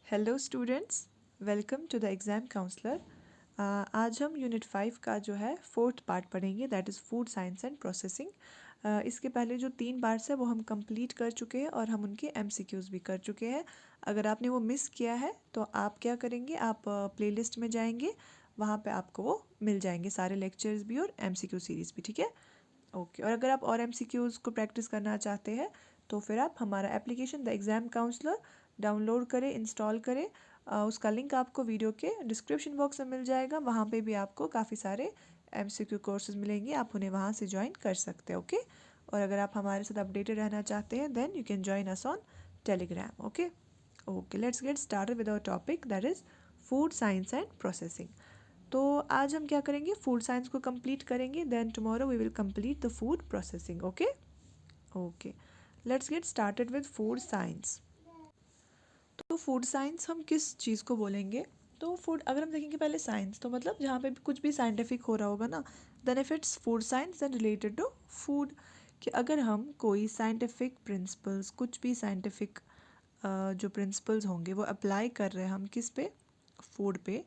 Hello students, welcome to the exam counsellor. आज हम unit 5 का जो है फोर्थ पार्ट पढ़ेंगे, that is food science and processing. इसके पहले जो 3 पार्ट्स है वो हम कंप्लीट कर चुके हैं और हम उनके एमसीक्यूज़ भी कर चुके हैं। अगर आपने वो मिस किया है तो आप क्या करेंगे, आप प्लेलिस्ट में जाएंगे, वहाँ पे आपको वो मिल जाएंगे सारे लेक्चर्स भी और एमसीक्यू सीरीज़ भी, ठीक है। ओके, और अगर आप और एमसीक्यूज़ को प्रैक्टिस करना चाहते हैं तो फिर आप हमारा application the exam counsellor download करें, इंस्टॉल करें। उसका लिंक आपको वीडियो के डिस्क्रिप्शन बॉक्स में मिल जाएगा। वहाँ पे भी आपको काफ़ी सारे एमसीक्यू कोर्सेज मिलेंगे, आप उन्हें वहाँ से ज्वाइन कर सकते हैं। ओके, और अगर आप हमारे साथ अपडेटेड रहना चाहते हैं then you can join us on Telegram. Okay okay, let's get started with our topic, that is food science and processing. तो आज हम क्या करेंगे, फूड साइंस को कंप्लीट करेंगे, then tomorrow we will complete the food processing. Okay okay, let's get started with food science. तो food science हम किस चीज़ को बोलेंगे, तो फूड अगर हम देखेंगे पहले साइंस तो मतलब जहाँ पे भी कुछ भी साइंटिफिक हो रहा होगा ना, then if it's food science and related to food. कि अगर हम कोई साइंटिफिक प्रिंसिपल्स, कुछ भी साइंटिफिक जो प्रिंसिपल्स होंगे वो अप्लाई कर रहे हैं हम किस पे, फूड पे,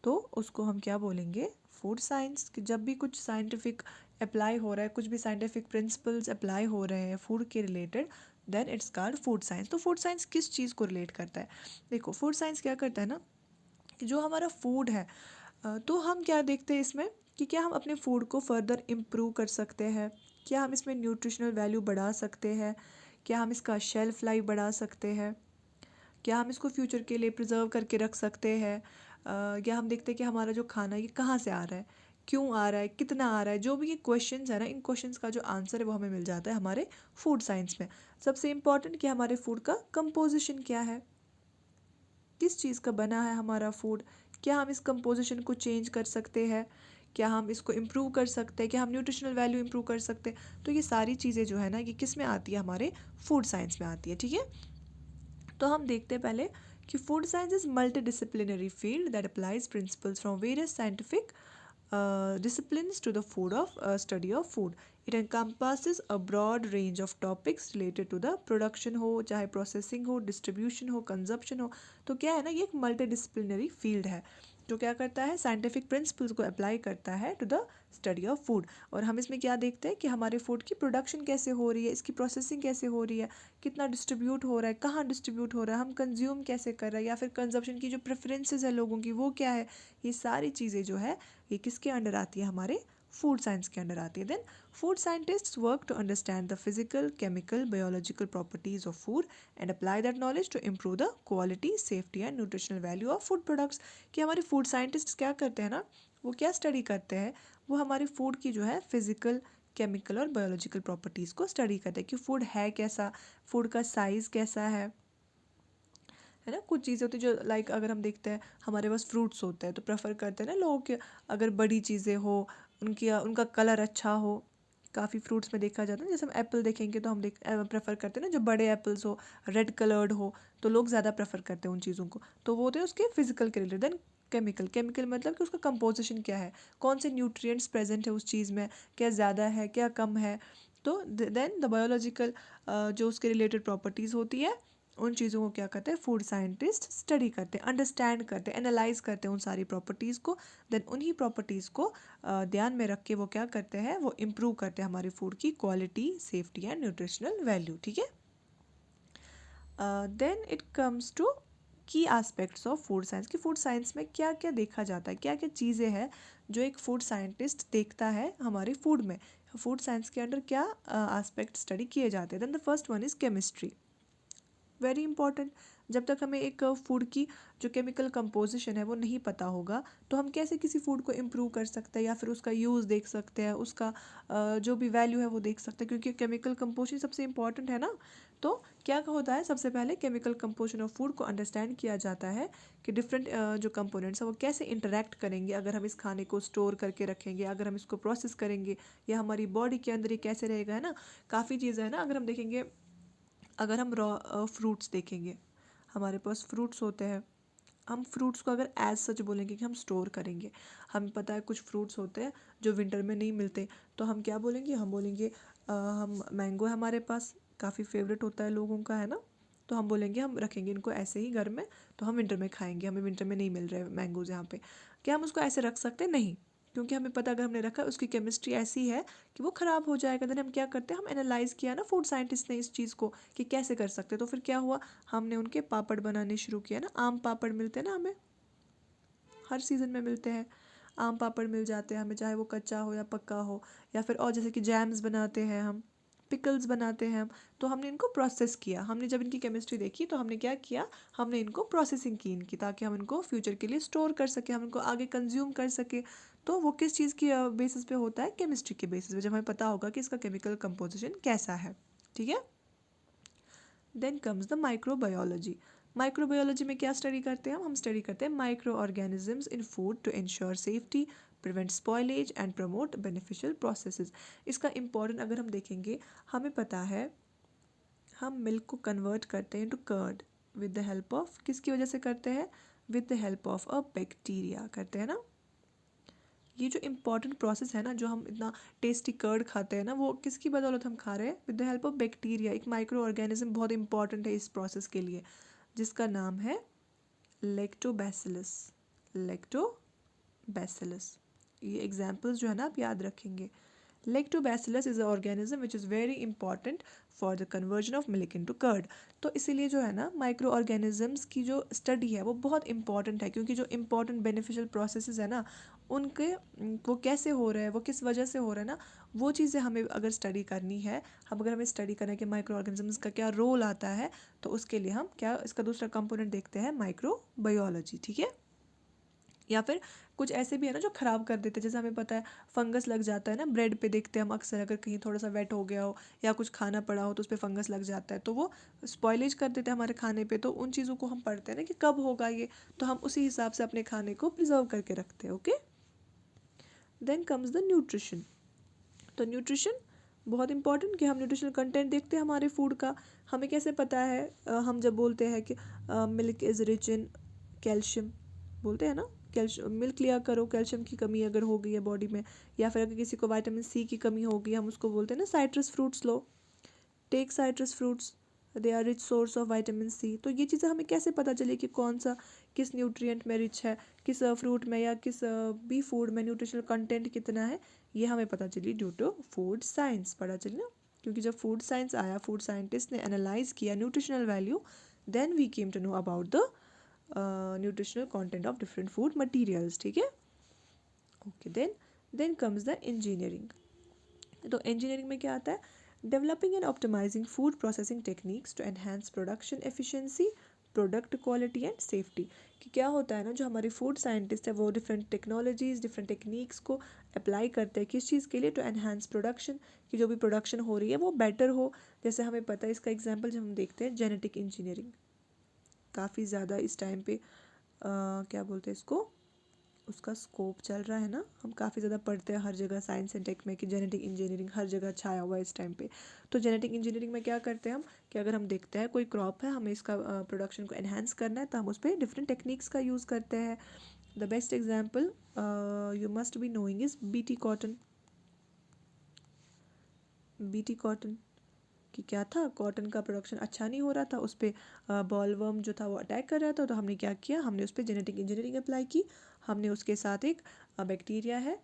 तो उसको हम क्या बोलेंगे, फूड साइंस। कि जब भी कुछ साइंटिफिक अप्लाई हो रहा है, कुछ भी साइंटिफिक प्रिंसिपल्स अप्लाई हो रहे हैं फूड के related, then it's called food science. तो फूड साइंस किस चीज़ को रिलेट करता है, देखो फूड साइंस क्या करता है ना, कि जो हमारा फूड है, तो हम क्या देखते हैं इसमें कि क्या हम अपने फूड को फर्दर इम्प्रूव कर सकते हैं, क्या हम इसमें न्यूट्रिशनल वैल्यू बढ़ा सकते हैं, क्या हम इसका शेल्फ लाइफ बढ़ा सकते हैं, क्या हम इसको फ्यूचर के लिए प्रिजर्व करके रख सकते हैं, या हम देखते हैं कि हमारा जो खाना ये कहाँ से आ रहा है, क्यों आ रहा है, कितना आ रहा है। जो भी ये क्वेश्चंस है ना, इन क्वेश्चंस का जो आंसर है वो हमें मिल जाता है हमारे फूड साइंस में। सबसे इम्पॉर्टेंट कि हमारे फूड का कंपोजिशन क्या है, किस चीज़ का बना है हमारा फूड, क्या हम इस कंपोजिशन को चेंज कर सकते हैं, क्या हम इसको इम्प्रूव कर सकते हैं, क्या हम न्यूट्रिशनल वैल्यू इम्प्रूव कर सकते हैं। तो ये सारी चीज़ें जो है ना, ये किस में आती है, हमारे फूड साइंस में आती है, ठीक है। तो हम देखते हैं पहले कि food science is multi disciplinary field that applies principles from various scientific disciplines to the food of study of food. It encompasses a broad range of topics related to the production हो, चाहे processing हो, distribution हो, consumption हो। तो क्या है ना, ये एक मल्टी डिसिप्लिनरी फील्ड है जो क्या करता है, साइंटिफिक प्रिंसिपल्स को अप्लाई करता है to the study of food. और हम इसमें क्या देखते हैं कि हमारे फूड की प्रोडक्शन कैसे हो रही है, इसकी प्रोसेसिंग कैसे हो रही है, कितना डिस्ट्रीब्यूट हो रहा है, कहाँ डिस्ट्रीब्यूट हो रहा है, हम कंज्यूम कैसे कर रहे हैं, या फिर कंजप्शन की जो प्रेफरेंसेस है लोगों की वो क्या है। ये सारी चीज़ें जो है ये किसके अंडर आती है, हमारे फूड साइंस के अंडर आती है। Then food scientists work to understand the physical, chemical, biological properties of food and apply that knowledge to improve the quality, safety and nutritional value of food products. कि हमारे food scientist क्या करते हैं ना, वो क्या स्टडी करते हैं, वो हमारे फूड की जो है फिजिकल, केमिकल और बायोलॉजिकल प्रॉपर्टीज़ को स्टडी करते हैं कि फूड है कैसा, फूड का साइज़ कैसा है ना। कुछ चीज़ें होती है जो लाइक अगर हम देखते हैं हमारे पास फ्रूट्स होते हैं तो प्रेफर करते हैं ना लोग कि अगर बड़ी चीज़ें हो, उनकी उनका कलर अच्छा हो। काफ़ी फ्रूट्स में देखा जाता है, जैसे हम एप्पल देखेंगे तो हम प्रेफर करते हैं ना जो बड़े एप्पल्स हो, रेड कलर्ड हो, तो लोग ज़्यादा प्रेफर करते हैं उन चीज़ों को। तो वो होते हैं उसके फिजिकल के रिलेटेड। देन केमिकल, केमिकल मतलब कि उसका कंपोजिशन क्या है, कौन से न्यूट्रिएंट्स प्रेजेंट है उस चीज़ में, क्या ज़्यादा है क्या कम है। तो देन द बायोलॉजिकल जो उसके रिलेटेड प्रॉपर्टीज़ होती है, उन चीज़ों को क्या करते हैं फूड साइंटिस्ट स्टडी करते हैं, अंडरस्टैंड करते हैं, एनालाइज करते हैं उन सारी प्रॉपर्टीज़ को। देन उन्हीं प्रॉपर्टीज़ को ध्यान में रख के वो क्या करते हैं, वो इम्प्रूव करते हैं हमारी फूड की quality, safety and nutritional value, ठीक है। देन इट कम्स टू की एस्पेक्ट्स ऑफ फूड साइंस। कि फूड साइंस में क्या क्या देखा जाता है, क्या क्या चीज़ें हैं जो एक फूड साइंटिस्ट देखता है हमारे फूड में। फूड साइंस के अंडर क्या एस्पेक्ट स्टडी किए जाते हैं। Then the first one is chemistry, very important. जब तक हमें एक फूड की जो केमिकल कंपोजिशन है वो नहीं पता होगा तो हम कैसे किसी फूड को इम्प्रूव कर सकते हैं या फिर उसका यूज़ देख सकते हैं, उसका जो भी वैल्यू है वो देख सकते हैं, क्योंकि केमिकल कंपोजिशन सबसे इम्पॉर्टेंट है ना। तो क्या होता है, सबसे पहले केमिकल कंपोजिशन ऑफ फूड को अंडरस्टैंड किया जाता है कि डिफरेंट जो कंपोनेंट्स हैं वो कैसे इंटरेक्ट करेंगे, अगर हम इस खाने को स्टोर करके रखेंगे, अगर हम इसको प्रोसेस करेंगे, या हमारी बॉडी के अंदर ये कैसे रहेगा, है ना। काफ़ी चीज़ें हैं ना, अगर हम देखेंगे, अगर हम रॉ फ्रूट्स देखेंगे, हमारे पास फ्रूट्स होते हैं, हम फ्रूट्स को अगर एज सच बोलेंगे कि हम स्टोर करेंगे, हमें पता है कुछ फ्रूट्स होते हैं जो विंटर में नहीं मिलते, तो हम क्या बोलेंगे, हम बोलेंगे हम मैंगो है हमारे पास, काफ़ी फेवरेट होता है लोगों का, है ना। तो हम बोलेंगे हम रखेंगे इनको ऐसे ही घर में, तो हम विंटर में खाएंगे, हमें विंटर में नहीं मिल रहे मैंगोज यहाँ पे। क्या हम उसको ऐसे रख सकते हैं? नहीं, क्योंकि हमें पता अगर हमने रखा उसकी केमिस्ट्री ऐसी है कि वो ख़राब हो जाएगा। देन हम क्या करते हैं, हम एनालाइज़ किया ना फूड साइंटिस्ट ने इस चीज़ को कि कैसे कर सकते हैं। तो फिर क्या हुआ, हमने उनके पापड़ बनाने शुरू किया ना। आम पापड़ मिलते हैं ना हमें, हर सीज़न में मिलते हैं आम पापड़ मिल जाते हैं हमें, चाहे वो कच्चा हो या पक्का हो। या फिर और जैसे कि जैम्स बनाते हैं हम, पिकल्स बनाते हैं हम। तो हमने इनको प्रोसेस किया, हमने जब इनकी केमिस्ट्री देखी तो हमने क्या किया, हमने इनको प्रोसेसिंग की इनकी, ताकि हम इनको फ्यूचर के लिए स्टोर कर सके, हम इनको आगे कंज्यूम कर सके। तो वो किस चीज़ की बेसिस पे होता है, केमिस्ट्री के बेसिस पे, जब हमें पता होगा कि इसका केमिकल कंपोजिशन कैसा है। ठीक है। Then comes the microbiology. Microbiology में क्या स्टडी करते हैं हम स्टडी करते हैं micro organisms in food to ensure safety, prevent spoilage and promote beneficial processes. इसका इम्पोर्टेंट अगर हम देखेंगे, हमें पता है हम मिल्क को कन्वर्ट करते हैं into curd with the help of, किसकी वजह से करते हैं, with the help of a bacteria करते हैं ना। ये जो इम्पॉर्टेंट प्रोसेस है ना, जो हम इतना टेस्टी कर्ड खाते हैं ना, वो किसकी बदौलत हम खा रहे हैं, with the help of bacteria. एक माइक्रो ऑर्गेनिज्म बहुत इंपॉर्टेंट है इस प्रोसेस के लिए, जिसका नाम है लैक्टोबैसिलस। लैक्टोबैसिलस, ये एग्जाम्पल्स जो है ना आप याद रखेंगे। Lactobacillus is an organism which is very important for the conversion of milk into curd। तो इसीलिए जो है ना माइक्रो ऑर्गेनिजम्स की जो स्टडी है वो बहुत इंपॉर्टेंट है, क्योंकि जो इंपॉर्टेंट बेनिफिशियल प्रोसेसेस है ना उनके वो कैसे हो रहे हैं, वो किस वजह से हो रहा है ना, वो चीज़ें हमें अगर स्टडी करनी है, हम अगर हमें स्टडी करना है कि माइक्रो ऑर्गेनिजम्स का क्या रोल आता है, तो उसके लिए हम क्या इसका दूसरा कंपोनेंट देखते हैं, माइक्रोबायोलॉजी। ठीक है। या फिर कुछ ऐसे भी है ना जो ख़राब कर देते हैं, जैसे हमें पता है फंगस लग जाता है ना ब्रेड पे, देखते हैं हम अक्सर, अगर कहीं थोड़ा सा वेट हो गया हो या कुछ खाना पड़ा हो तो उस पर फंगस लग जाता है, तो वो स्पॉइलेज कर देते हैं हमारे खाने पे। तो उन चीज़ों को हम पढ़ते हैं ना कि कब होगा ये, तो हम उसी हिसाब से अपने खाने को प्रिजर्व करके रखते हैं। Okay. Then comes the nutrition. तो न्यूट्रिशन बहुत इंपॉर्टेंट, कि हम न्यूट्रिशनल कंटेंट देखते हैं हमारे फूड का। हमें कैसे पता है, हम जब बोलते हैं कि milk is rich in calcium, बोलते हैं ना कैल्शियम, मिल्क लिया करो, कैल्शियम की कमी अगर हो गई है बॉडी में, या फिर अगर किसी को विटामिन सी की कमी हो गई, हम उसको बोलते हैं ना साइट्रस फ्रूट्स लो, take citrus fruits, they are rich source of vitamin C. तो ये चीज़ें हमें कैसे पता चले कि कौन सा किस न्यूट्रिएंट में रिच है, किस फ्रूट में या किस भी फूड में न्यूट्रिशनल कंटेंट कितना है, ये हमें पता चली ड्यू टू फूड साइंस, पता चली ना। क्योंकि जब फूड साइंस आया, फूड साइंटिस्ट ने एनालाइज किया nutritional value, then we came to know about the nutritional content of different food materials. ठीक है। Okay. Then comes the engineering. तो इंजीनियरिंग में क्या आता है, developing and optimising food processing techniques to enhance production efficiency, product quality and safety. कि क्या होता है ना, जो हमारे फूड साइंटिस्ट है वो डिफरेंट टेक्नोलॉजीज, डिफरेंट टेक्निक्स को अप्लाई करते हैं, किस चीज़ के लिए, टू एनहांस प्रोडक्शन, कि जो भी प्रोडक्शन हो रही है वो बेटर हो। जैसे हमें पता है, इसका एग्जाम्पल जब हम देखते हैं जेनेटिक इंजीनियरिंग, काफ़ी ज़्यादा इस टाइम पे क्या बोलते हैं इसको, उसका स्कोप चल रहा है ना, हम काफ़ी ज़्यादा पढ़ते हैं हर जगह साइंस एंड टेक में कि जेनेटिक इंजीनियरिंग हर जगह छाया हुआ है इस टाइम पे। तो जेनेटिक इंजीनियरिंग में क्या करते हैं हम, कि अगर हम देखते हैं कोई क्रॉप है, हमें इसका प्रोडक्शन को एनहांस करना है, तो हम उस पर डिफरेंट टेक्निक्स का यूज़ करते हैं। The best example you must be knowing is BT cotton. BT cotton कि क्या था, कॉटन का प्रोडक्शन अच्छा नहीं हो रहा था, उस पर बॉलवर्म जो था वो अटैक कर रहा था। तो हमने क्या किया, हमने उस पर जेनेटिक इंजीनियरिंग अप्लाई की। हमने उसके साथ एक बैक्टीरिया है,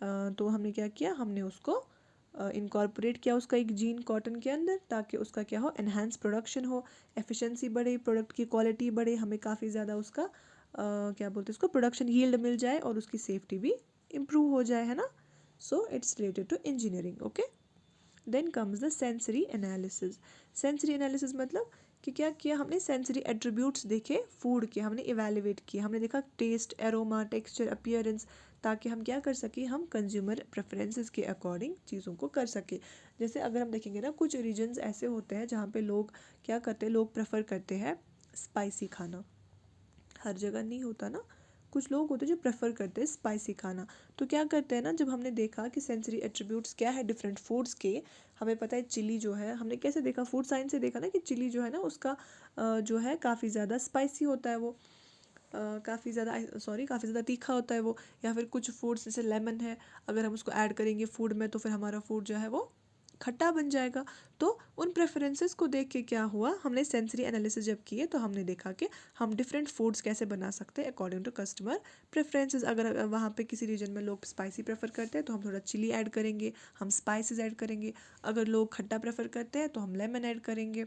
तो हमने क्या किया, हमने उसको इनकॉर्पोरेट किया उसका एक जीन कॉटन के अंदर, ताकि उसका क्या हो, एनहांस प्रोडक्शन हो, एफिशिएंसी बढ़े, प्रोडक्ट की क्वालिटी बढ़े, हमें काफ़ी ज़्यादा उसका क्या बोलते हैं उसको, प्रोडक्शन यील्ड मिल जाए और उसकी सेफ्टी भी इम्प्रूव हो जाए, है ना। So it's related to engineering. Okay. Then comes the sensory analysis. Sensory analysis मतलब कि क्या किया हमने, सेंसरी एट्रीब्यूट्स देखे फूड के, हमने इवेल्युएट किया, हमने देखा टेस्ट, एरोमा, टेक्सचर, अपीयरेंस, ताकि हम क्या कर सकें, हम कंज्यूमर प्रेफरेंसेस के अकॉर्डिंग चीज़ों को कर सके। जैसे अगर हम देखेंगे ना, कुछ रीजन्स ऐसे होते हैं जहाँ पे लोग क्या करते हैं, लोग प्रेफर करते हैं स्पाइसी खाना, हर जगह नहीं होता ना, कुछ लोग होते हैं जो प्रेफर करते हैं स्पाइसी खाना। तो क्या करते हैं ना, जब हमने देखा कि सेंसरी एट्रीब्यूट्स क्या है डिफरेंट फूड्स के, हमें पता है चिली जो है, हमने कैसे देखा, फूड साइंस से देखा ना कि चिली जो है ना उसका जो है काफ़ी ज़्यादा स्पाइसी होता है वो, काफ़ी ज़्यादा काफ़ी ज़्यादा तीखा होता है वो। या फिर कुछ फूड्स जैसे लेमन है, अगर हम उसको ऐड करेंगे फूड में तो फिर हमारा फूड जो है वो खट्टा बन जाएगा। तो उन प्रेफरेंसेस को देख के क्या हुआ, हमने सेंसरी एनालिसिस जब किए तो हमने देखा कि हम डिफरेंट फूड्स कैसे बना सकते हैं अकॉर्डिंग टू कस्टमर प्रेफरेंसेस। अगर वहाँ पे किसी रीजन में लोग स्पाइसी प्रेफर करते हैं तो हम थोड़ा चिली ऐड करेंगे, हम स्पाइसेस ऐड करेंगे। अगर लोग खट्टा प्रेफर करते हैं तो हम लेमन ऐड करेंगे,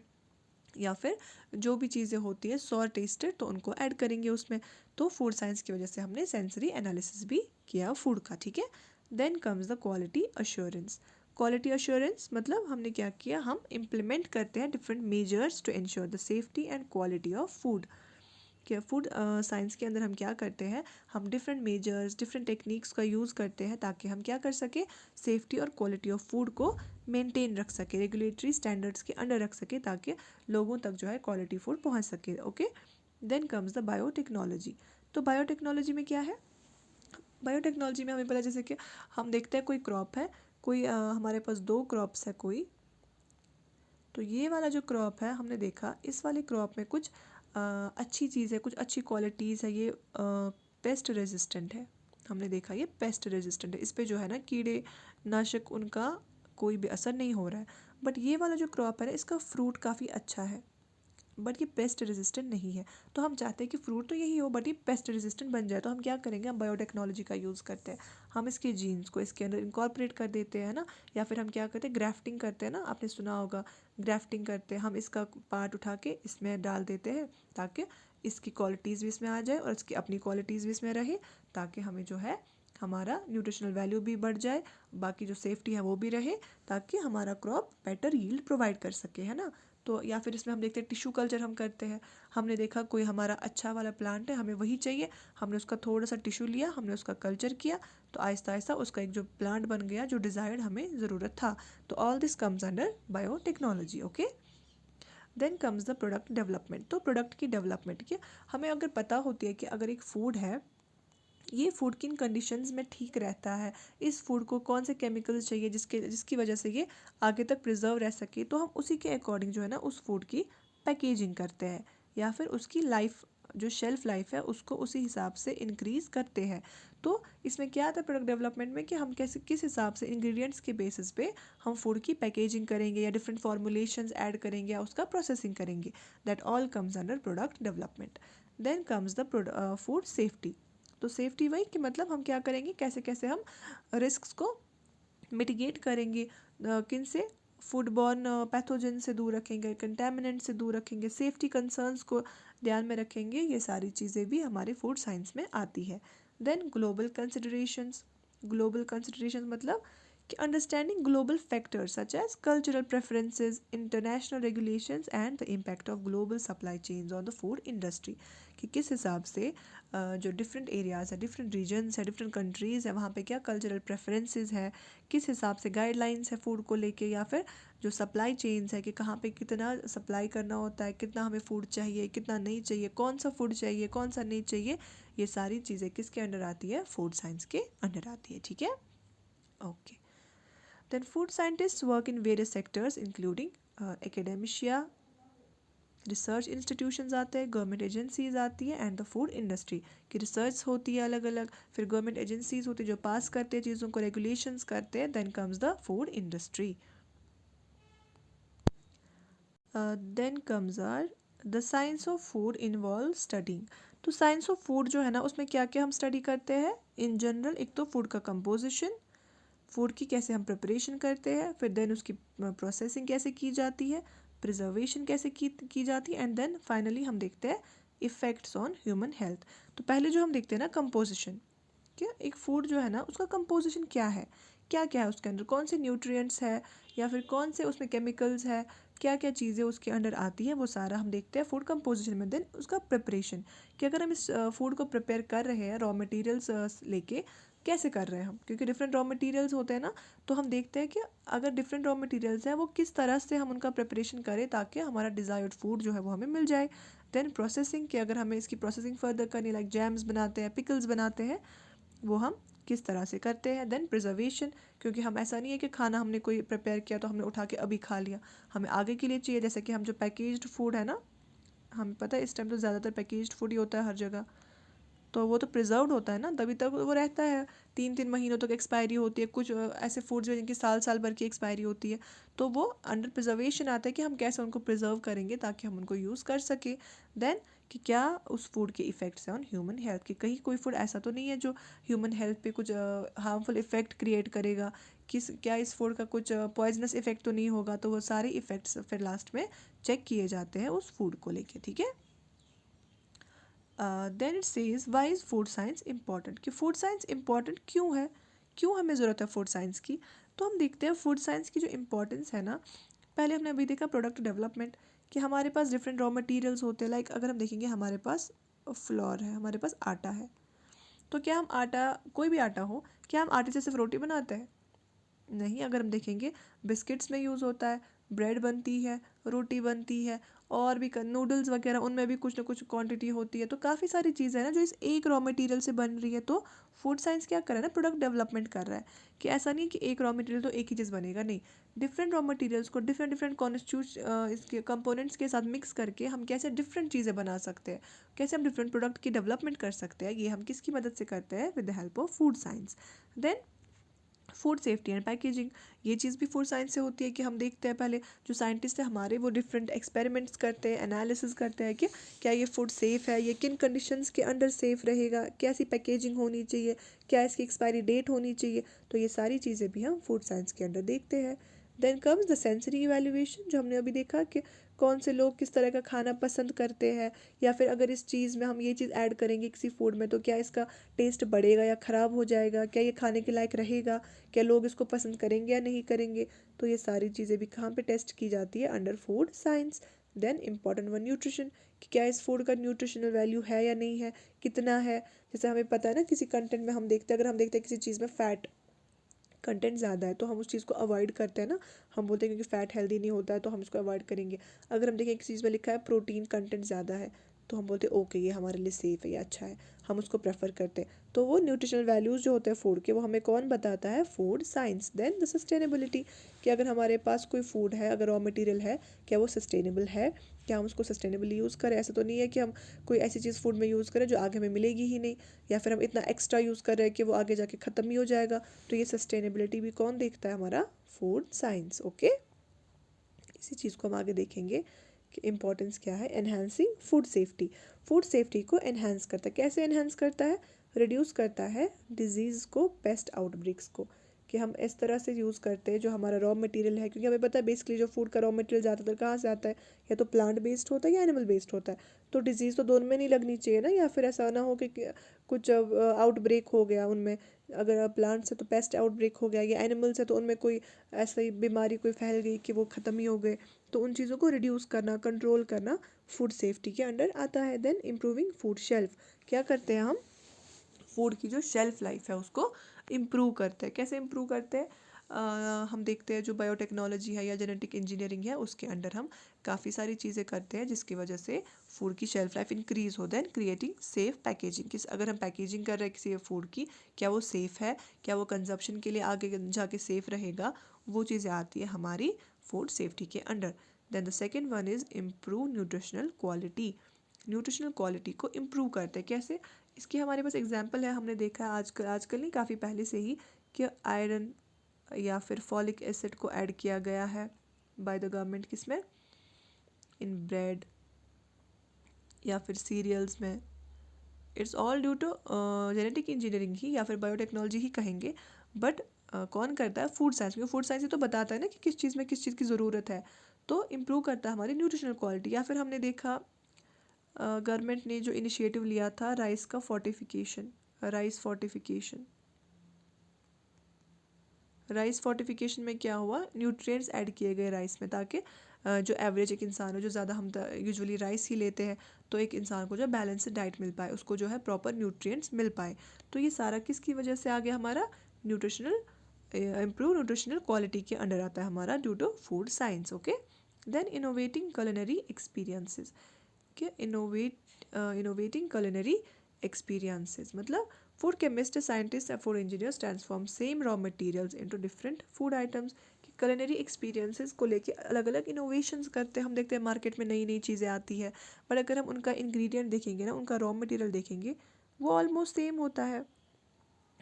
या फिर जो भी चीज़ें होती है सॉर टेस्टेड तो उनको ऐड करेंगे उसमें। तो फूड साइंस की वजह से हमने सेंसरी एनालिसिस भी किया फूड का, ठीक है। Then comes the quality assurance. Quality assurance मतलब हमने क्या किया, हम इम्प्लीमेंट करते हैं different measures to ensure the safety and quality of food. क्या फूड साइंस के अंदर हम क्या करते हैं, हम डिफरेंट मेजर्स डिफरेंट टेक्निक्स का यूज़ करते हैं ताकि हम क्या कर सके, सेफ्टी और क्वालिटी ऑफ फूड को मेंटेन रख सके, रेगुलेटरी स्टैंडर्ड्स के अंडर रख सके, ताकि लोगों तक जो है क्वालिटी फूड पहुंच सके। Okay. Then comes the biotechnology. तो बायोटेक्नोलॉजी में क्या है, बायोटेक्नोलॉजी में हमें पता जैसे कि हम देखते हैं कोई क्रॉप है, कोई हमारे पास दो क्रॉप्स है कोई, तो ये वाला जो क्रॉप है हमने देखा इस वाले क्रॉप में कुछ अच्छी चीज़ है, कुछ अच्छी क्वालिटीज़ है, ये पेस्ट रेजिस्टेंट है। हमने देखा ये पेस्ट रेजिस्टेंट है, इस पे जो है ना कीड़े नाशक उनका कोई भी असर नहीं हो रहा है। बट ये वाला जो क्रॉप है ना इसका फ्रूट काफ़ी अच्छा है, बट ये पेस्ट रेजिस्टेंट नहीं है। तो हम चाहते हैं कि फ्रूट तो यही हो बट ये पेस्ट रेजिस्टेंट बन जाए, तो हम क्या करेंगे, हम बायोटेक्नोलॉजी का यूज़ करते हैं। हम इसके जीन्स को इसके अंदर इनकॉर्पोरेट कर देते हैं ना, या फिर हम क्या करते हैं, ग्राफ्टिंग करते हैं ना, आपने सुना होगा ग्राफ्टिंग करते हैं। हम इसका पार्ट उठा के इसमें डाल देते हैं ताकि इसकी क्वालिटीज़ भी इसमें आ जाए और इसकी अपनी क्वालिटीज़ भी इसमें रहे, ताकि हमें जो है हमारा न्यूट्रिशनल वैल्यू भी बढ़ जाए, बाकी जो सेफ्टी है वो भी रहे, ताकि हमारा क्रॉप बेटर यील्ड प्रोवाइड कर सके, है ना। तो या फिर इसमें हम देखते हैं टिश्यू कल्चर हम करते हैं। हमने देखा कोई हमारा अच्छा वाला प्लांट है, हमें वही चाहिए, हमने उसका थोड़ा सा टिश्यू लिया, हमने उसका कल्चर किया, तो आहिस्ता आहिस्ता उसका एक जो प्लांट बन गया जो डिज़ायर्ड हमें ज़रूरत था। तो all this comes under biotechnology. Okay. Then comes the product development. तो प्रोडक्ट की डेवलपमेंट की हमें अगर पता होती है कि अगर एक फूड है, ये फूड किन कंडीशंस में ठीक रहता है, इस फूड को कौन से केमिकल्स चाहिए जिसकी वजह से ये आगे तक प्रिजर्व रह सके, तो हम उसी के अकॉर्डिंग जो है ना उस फूड की पैकेजिंग करते हैं, या फिर उसकी लाइफ जो शेल्फ लाइफ है उसको उसी हिसाब से इंक्रीज़ करते हैं। तो इसमें क्या आता है प्रोडक्ट डेवलपमेंट में कि हम कैसे किस हिसाब से इंग्रेडिएंट्स के बेसिस पे हम फूड की पैकेजिंग करेंगे या डिफरेंट फॉर्मुलेशंस ऐड करेंगे या उसका प्रोसेसिंग करेंगे। That all comes under product development. Then comes the food safety. तो सेफ्टी वही कि मतलब हम क्या करेंगे, कैसे कैसे हम रिस्क्स को मिटिगेट करेंगे, किन से, फूडबॉर्न पैथोजन से दूर रखेंगे, कंटेमिनेंट से दूर रखेंगे, सेफ्टी कंसर्न्स को ध्यान में रखेंगे। ये सारी चीज़ें भी हमारे फूड साइंस में आती है। Then global considerations. Global considerations मतलब कि understanding global factors such as cultural preferences, international regulations and the impact of global supply chains on the food industry. कि किस हिसाब से जो डिफरेंट एरियाज़ है, डिफरेंट रीजन्स है, डिफरेंट कंट्रीज़ है, वहाँ पे क्या कल्चरल प्रेफरेंसेस है, किस हिसाब से गाइडलाइंस है फूड को लेके, या फिर जो सप्लाई चेन्स है कि कहाँ पे कितना सप्लाई करना होता है, कितना हमें फूड चाहिए, कितना नहीं चाहिए, कौन सा फूड चाहिए, कौन सा नहीं चाहिए, ये सारी चीज़ें किसके अंडर आती है, फूड साइंस के अंडर आती है, ठीक है। Okay. Then food scientist work in various sectors including academia, research institutions आते हैं, गवर्नमेंट एजेंसीज आती है, एंड द फूड इंडस्ट्री की रिसर्च होती है अलग अलग, फिर गवर्नमेंट एजेंसीज होती है जो पास करते हैं चीज़ों को, रेगुलेशंस करते हैं। Then comes the food industry. Then comes are the science of food involve studying. तो साइंस ऑफ फूड जो है ना उसमें क्या क्या हम स्टडी करते हैं इन जनरल, एक तो फूड का कंपोजिशन, फूड की कैसे हम प्रिपरेशन करते हैं, फिर देन उसकी प्रोसेसिंग कैसे की जाती है, प्रिजर्वेशन कैसे की जाती है, एंड देन फाइनली हम देखते हैं इफ़ेक्ट्स ऑन ह्यूमन हेल्थ। तो पहले जो हम देखते हैं ना कंपोजिशन, क्या एक फूड जो है ना उसका कंपोजिशन क्या क्या है उसके अंदर, कौन से न्यूट्रिएंट्स है, या फिर कौन से उसमें केमिकल्स है, क्या क्या चीज़ें उसके अंडर आती हैं, वो सारा हम देखते हैं फूड कंपोजिशन में। देन उसका प्रिपरेशन, कि अगर हम इस फूड को प्रिपेयर कर रहे हैं रॉ मटेरियल्स लेके, कैसे कर रहे हैं हम, क्योंकि डिफरेंट रॉ मटेरियल्स होते हैं ना, तो हम देखते हैं कि अगर डिफरेंट रॉ मटेरियल्स हैं वो किस तरह से हम उनका प्रिपरेशन करें ताकि हमारा डिज़ायर्ड फूड जो है वो हमें मिल जाए। देन प्रोसेसिंग, कि अगर हमें इसकी प्रोसेसिंग फर्दर करनी, लाइक जैम्स बनाते हैं, पिकल्स बनाते हैं, वो हम किस तरह से करते हैं। देन प्रिजर्वेशन, क्योंकि हम ऐसा नहीं है कि खाना हमने कोई प्रिपेयर किया तो हमने उठा के अभी खा लिया, हमें आगे के लिए चाहिए। जैसे कि हम जो पैकेज्ड फूड है ना, हमें पता है इस टाइम तो ज़्यादातर पैकेज्ड फूड ही होता है हर जगह, तो वो तो प्रिजर्व्ड होता है ना, तभी तक वो रहता है, 3-3 महीनों तक एक्सपायरी होती है। कुछ ऐसे फूड्स हैं जिनकी साल साल भर की एक्सपायरी होती है, तो वो अंडर प्रिजर्वेशन आता है कि हम कैसे उनको प्रिजर्व करेंगे ताकि हम उनको यूज़ कर सकें। देन कि क्या उस फूड के इफ़ेक्ट्स हैं ऑन ह्यूमन हेल्थ, कि कहीं कोई फूड ऐसा तो नहीं है जो ह्यूमन हेल्थ पे कुछ हार्मफुल इफ़ेक्ट क्रिएट करेगा, क्या इस फूड का कुछ पॉइजनस इफेक्ट तो नहीं होगा। तो वो सारे इफ़ेक्ट्स फिर लास्ट में चेक किए जाते हैं उस फूड को लेके, ठीक है। Then it says why is food science important, कि फूड साइंस इम्पॉर्टेंट क्यों है, क्यों हमें ज़रूरत है फूड साइंस की। तो हम देखते हैं फूड साइंस की जो इम्पोर्टेंस है ना, पहले हमने अभी देखा प्रोडक्ट डेवलपमेंट, कि हमारे पास डिफरेंट रॉ मटेरियल्स होते हैं। लाइक अगर हम देखेंगे हमारे पास फ्लोर है, हमारे पास आटा है, तो क्या हम आटा, कोई भी आटा हो, क्या हम आटे से सिर्फ रोटी बनाते हैं? नहीं। अगर हम देखेंगे बिस्किट्स में यूज़ होता है, ब्रेड बनती है, रोटी बनती है, और भी नूडल्स वगैरह उनमें भी कुछ ना कुछ क्वांटिटी होती है। तो काफ़ी सारी चीज़ें हैं ना जो इस एक रॉ मटेरियल से बन रही है। तो फूड साइंस क्या कर रहा है ना, प्रोडक्ट डेवलपमेंट कर रहा है, कि ऐसा नहीं कि एक रॉ मटेरियल तो एक ही चीज़ बनेगा, नहीं, डिफरेंट रॉ मटेरियल्स को डिफरेंट डिफरेंट कॉन्स्टिट्यूट इसके कंपोनेंट्स के साथ मिक्स करके हम कैसे डिफरेंट चीज़ें बना सकते हैं, कैसे हम डिफरेंट प्रोडक्ट की डेवलपमेंट कर सकते हैं, ये हम किसकी मदद से करते हैं, with the help of food science. Then food safety and packaging, ये चीज़ भी फूड साइंस से होती है, कि हम देखते हैं पहले जो साइंटिस्ट है हमारे, वो डिफरेंट एक्सपेरिमेंट्स करते हैं, एनालिसिस करते हैं कि क्या ये फूड सेफ़ है, ये किन कंडीशंस के अंडर सेफ़ रहेगा, कैसी पैकेजिंग होनी चाहिए, क्या इसकी एक्सपायरी डेट होनी चाहिए। तो ये सारी चीज़ें भी हम फूड साइंस के अंडर देखते हैं। Then comes the sensory evaluation, जो हमने अभी देखा कि कौन से लोग किस तरह का खाना पसंद करते हैं, या फिर अगर इस चीज़ में हम ये चीज़ ऐड करेंगे किसी फूड में, तो क्या इसका टेस्ट बढ़ेगा या ख़राब हो जाएगा, क्या ये खाने के लायक रहेगा, क्या लोग इसको पसंद करेंगे या नहीं करेंगे। तो ये सारी चीज़ें भी कहाँ पे टेस्ट की जाती है, under food science. Then important one nutrition, कि क्या इस फूड का न्यूट्रिशनल वैल्यू है या नहीं है, कितना है। जैसे हमें पता है ना किसी कंटेंट में हम देखते हैं, अगर हम देखते हैं किसी चीज़ में फ़ैट कंटेंट ज़्यादा है तो हम उस चीज़ को अवॉइड करते हैं ना, हम बोलते हैं क्योंकि फ़ैट हेल्दी नहीं होता है तो हम इसको अवॉइड करेंगे। अगर हम देखें किसी चीज़ में लिखा है प्रोटीन कंटेंट ज़्यादा है, तो हम बोलते हैं ओके ये हमारे लिए सेफ़ है, ये अच्छा है, हम उसको प्रेफर करते हैं। तो वो न्यूट्रिशनल वैल्यूज़ जो होते हैं फूड के, वो हमें कौन बताता है, food science. Then the sustainability, कि अगर हमारे पास कोई फूड है, अगर रॉ मटेरियल है, क्या वो सस्टेनेबल है, क्या हम उसको सस्टेनेबली यूज़ करें। ऐसा तो नहीं है कि हम कोई ऐसी चीज़ फूड में यूज़ करें जो आगे हमें मिलेगी ही नहीं, या फिर हम इतना एक्स्ट्रा यूज़ कर रहे हैं कि वो आगे जाके ख़त्म ही हो जाएगा। तो ये सस्टेनेबिलिटी भी कौन देखता है, हमारा फूड साइंस। ओके, इसी चीज़ को हम आगे देखेंगे कि इम्पोर्टेंस क्या है। Enhancing food safety, food safety को एनहांस करता है, कैसे एनहांस करता है, रिड्यूस करता है डिजीज़ को, पेस्ट आउटब्रेक्स को, कि हम इस तरह से यूज़ करते हैं जो हमारा रॉ मटेरियल है, क्योंकि हमें पता है बेसिकली जो फूड का रॉ मटेरियल ज़्यादातर कहाँ से आता है, या तो प्लांट बेस्ड होता है या एनिमल बेस्ड होता है। तो डिजीज़ तो दोनों में नहीं लगनी चाहिए ना, या फिर ऐसा ना हो कि कुछ आउटब्रेक हो गया उनमें, अगर प्लांट से तो पेस्ट आउटब्रेक हो गया, या एनिमल से तो उनमें कोई ऐसी बीमारी कोई फैल गई कि वो ख़त्म ही हो गए। तो उन चीज़ों को रिड्यूस करना, कंट्रोल करना फूड सेफ्टी के अंडर आता है। देन इम्प्रूविंग फूड शेल्फ, क्या करते हैं हम, फूड की जो शेल्फ लाइफ है उसको इम्प्रूव करते हैं। कैसे इम्प्रूव करते हैं, हम देखते हैं जो बायोटेक्नोलॉजी है या जेनेटिक इंजीनियरिंग है उसके अंडर हम काफ़ी सारी चीज़ें करते हैं जिसकी वजह से फूड की शेल्फ लाइफ इंक्रीज़ हो। देन क्रिएटिंग सेफ़ पैकेजिंग, किस अगर हम पैकेजिंग कर रहे हैं किसी फूड की, क्या वो सेफ़ है, क्या वो कंजप्शन के लिए आगे जाके सेफ़ रहेगा, वो चीज़ें आती है हमारी फूड सेफ्टी के under. Then the second one is improve nutritional quality, nutritional quality को इम्प्रूव करते हैं कैसे। इसकी हमारे पास एग्जांपल है, हमने देखा है आजकल नहीं, काफ़ी पहले से ही, कि आयरन या फिर फॉलिक एसिड को ऐड किया गया है बाय द गवर्नमेंट, किसमें, इन ब्रेड या फिर सीरियल्स में। It's all due to genetic engineering ही या फिर बायोटेक्नोलॉजी ही कहेंगे, बट कौन करता है, फूड साइंस, क्योंकि फूड साइंस ही तो बताता है ना कि किस चीज़ में किस चीज़ की ज़रूरत है। तो इम्प्रूव करता है हमारी न्यूट्रिशनल क्वालिटी। या फिर हमने देखा गवर्नमेंट ने जो इनिशिएटिव लिया था राइस का fortification, rice fortification, rice fortification में क्या हुआ, न्यूट्रिएंट्स ऐड किए गए राइस में, ताकि जो एवरेज एक इंसान है, जो ज़्यादा हम यूजुअली राइस ही लेते हैं, तो एक इंसान को जो बैलेंस्ड डाइट मिल पाए, उसको जो है प्रॉपर न्यूट्रिएंट्स मिल पाए। तो ये सारा किसकी वजह से आ गया, हमारा न्यूट्रिशनल, इम्प्रूव न्यूट्रिशनल क्वालिटी के अंडर आता है हमारा, due to food science. Okay, then innovating culinary experiences, कि इनोवेटिंग culinary experiences मतलब फूड केमिस्ट, साइंटिस्ट या food engineers transform same raw materials into different food items, कि culinary एक्सपीरियंसेस को लेके अलग अलग इनोवेशंस करते हैं। हम देखते हैं मार्केट में नई नई चीज़ें आती है, बट अगर हम उनका इंग्रेडिएंट देखेंगे ना, उनका रॉ मटेरियल देखेंगे, वो ऑलमोस्ट सेम होता है।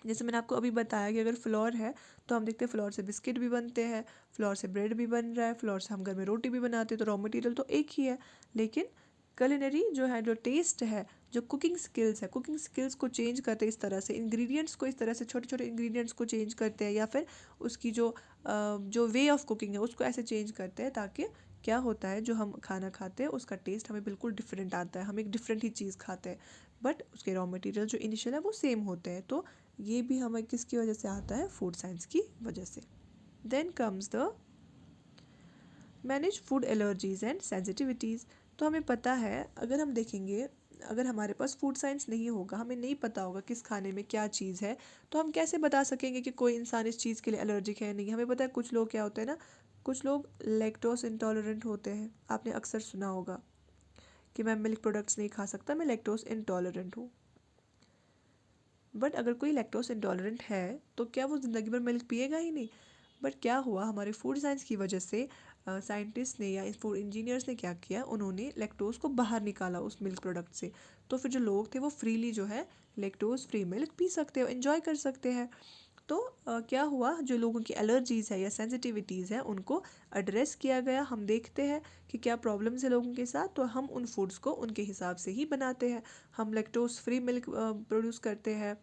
जैसे मैंने आपको अभी बताया कि अगर फ्लोर है तो हम देखते हैं फ्लोर से बिस्किट भी बनते हैं, फ्लोर से ब्रेड भी बन रहा है, फ्लोर से हम घर में रोटी भी बनाते हैं, तो रॉ मटेरियल तो एक ही है। लेकिन culinary जो है, जो टेस्ट है, जो कुकिंग स्किल्स है, कुकिंग स्किल्स को चेंज करते हैं इस तरह से, इंग्रेडिएंट्स को इस तरह से, छोटे छोटे इंग्रेडिएंट्स को चेंज करते हैं, या फिर उसकी जो वे ऑफ कुकिंग है उसको ऐसे चेंज करते हैं ताकि क्या होता है, जो हम खाना खाते हैं उसका टेस्ट हमें बिल्कुल डिफरेंट आता है, हम एक डिफरेंट ही चीज़ खाते हैं, बट उसके रॉ मटेरियल जो इनिशियल है वो सेम होते हैं। तो ये भी हमें किसकी वजह से आता है, फूड साइंस की वजह से। Then comes the manage food allergies and sensitivities. तो हमें पता है, अगर हम देखेंगे, अगर हमारे पास फूड साइंस नहीं होगा, हमें नहीं पता होगा किस खाने में क्या चीज़ है, तो हम कैसे बता सकेंगे कि कोई इंसान इस चीज़ के लिए एलर्जिक है नहीं। हमें पता है कुछ लोग क्या होते हैं ना, कुछ लोग लैक्टोस इंटॉलरेंट होते हैं, आपने अक्सर सुना होगा कि मैं मिल्क प्रोडक्ट्स नहीं खा सकता, मैं लैक्टोस इंटॉलरेंट हूँ। बट अगर कोई लैक्टोस इंटॉलरेंट है तो क्या वो ज़िंदगी भर मिल्क पिएगा ही नहीं। बट क्या हुआ, हमारे फूड साइंस की वजह से साइंटिस्ट ने या फूड इंजीनियर्स ने क्या किया, उन्होंने लैक्टोज को बाहर निकाला उस मिल्क प्रोडक्ट से। तो फिर जो लोग थे वो फ्रीली जो है लैक्टोज फ्री मिल्क पी सकते हैं, एंजॉय कर सकते हैं। तो क्या हुआ, जो लोगों की एलर्जीज़ है या सेंसिटिविटीज़ है उनको एड्रेस किया गया। हम देखते हैं कि क्या प्रॉब्लम्स है लोगों के साथ, तो हम उन फूड्स को उनके हिसाब से ही बनाते हैं। हम लैक्टोज फ्री मिल्क प्रोड्यूस करते हैं।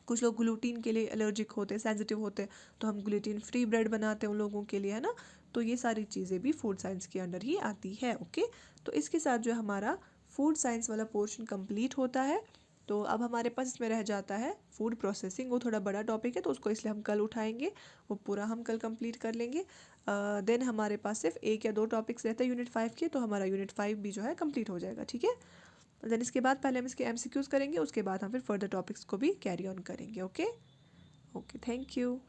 कुछ लोग ग्लूटीन के लिए एलर्जिक होते हैं, सेंसिटिव होते हैं, तो हम ग्लूटीन फ्री ब्रेड बनाते हैं उन लोगों के लिए, है ना। तो ये सारी चीज़ें भी फूड साइंस के अंडर ही आती है। ओके, तो इसके साथ जो हमारा फूड साइंस वाला पोर्शन कंप्लीट होता है। तो अब हमारे पास इसमें रह जाता है फूड प्रोसेसिंग। वो थोड़ा बड़ा टॉपिक है तो उसको इसलिए हम कल उठाएंगे, वो पूरा हम कल कंप्लीट कर लेंगे। देन हमारे पास सिर्फ 1 या 2 टॉपिक्स रहते हैं यूनिट 5 के, तो हमारा यूनिट 5 भी जो है कंप्लीट हो जाएगा, ठीक है। देन इसके बाद पहले हम इसके MCQs करेंगे, उसके बाद हम फिर फर्दर टॉपिक्स को भी कैरी ऑन करेंगे। Okay okay, thank you.